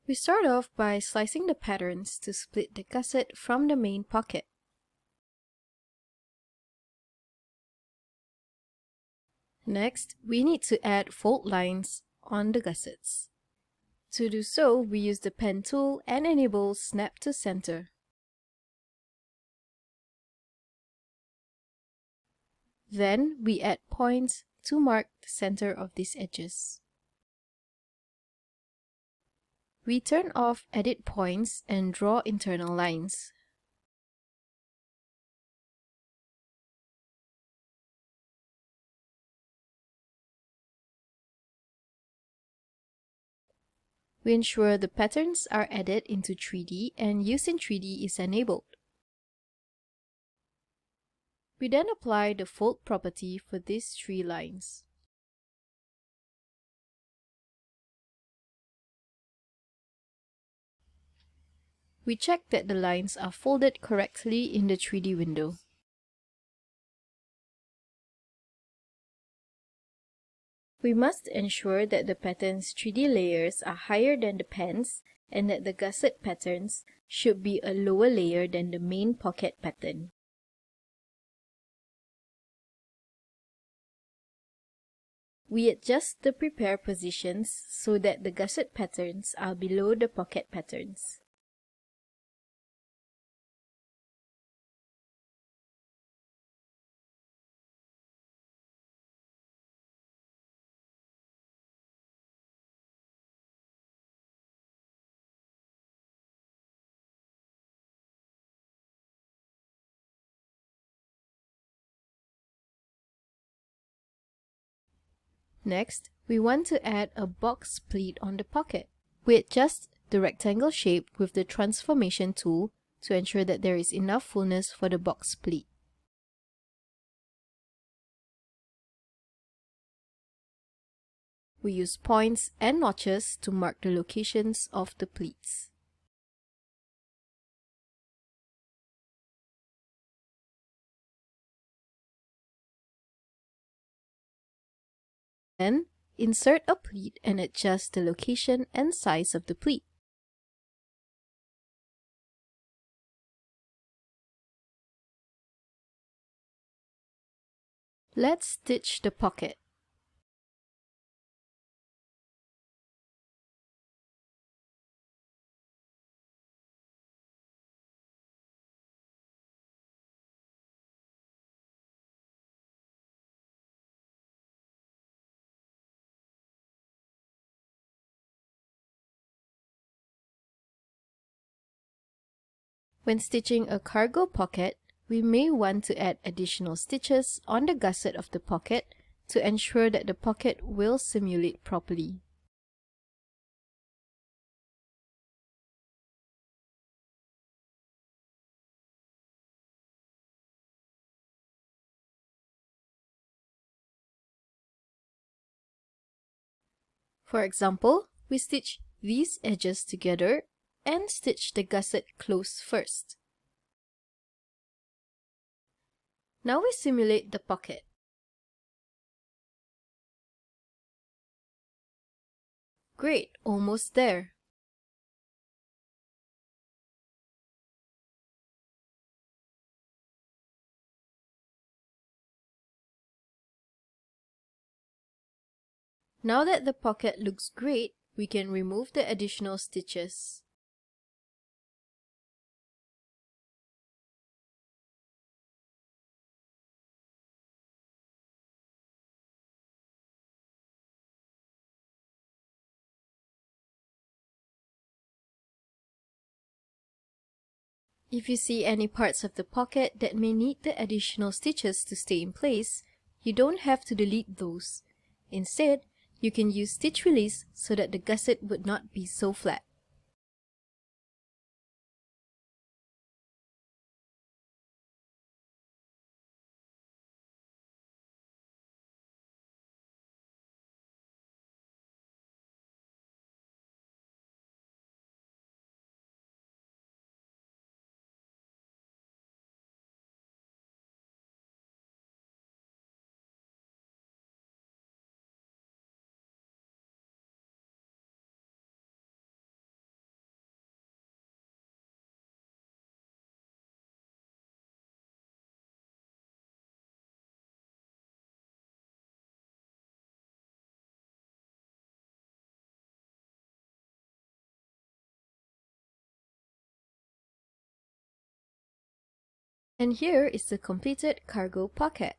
We start off by slicing the patterns to split the gusset from the main pocket. Next, we need to add fold lines on the gussets. To do so, we use the pen tool and enable Snap to Center. Then, we add points to mark the center of these edges. We turn off Edit Points and draw internal lines. We ensure the patterns are added into 3D and use in 3D is enabled. We then apply the fold property for these 3 lines. We check that the lines are folded correctly in the 3D window. We must ensure that the pattern's 3D layers are higher than the pen's and that the gusset patterns should be a lower layer than the main pocket pattern. We adjust the prepare positions so that the gusset patterns are below the pocket patterns. Next, we want to add a box pleat on the pocket. We adjust the rectangle shape with the transformation tool to ensure that there is enough fullness for the box pleat. We use points and notches to mark the locations of the pleats. Then, insert a pleat and adjust the location and size of the pleat. Let's stitch the pocket. When stitching a cargo pocket, we may want to add additional stitches on the gusset of the pocket to ensure that the pocket will simulate properly. For example, we stitch these edges together and stitch the gusset close first. Now we simulate the pocket. Great, almost there. Now that the pocket looks great, we can remove the additional stitches. If you see any parts of the pocket that may need the additional stitches to stay in place, you don't have to delete those. Instead, you can use stitch release so that the gusset would not be so flat. And here is the completed cargo pocket.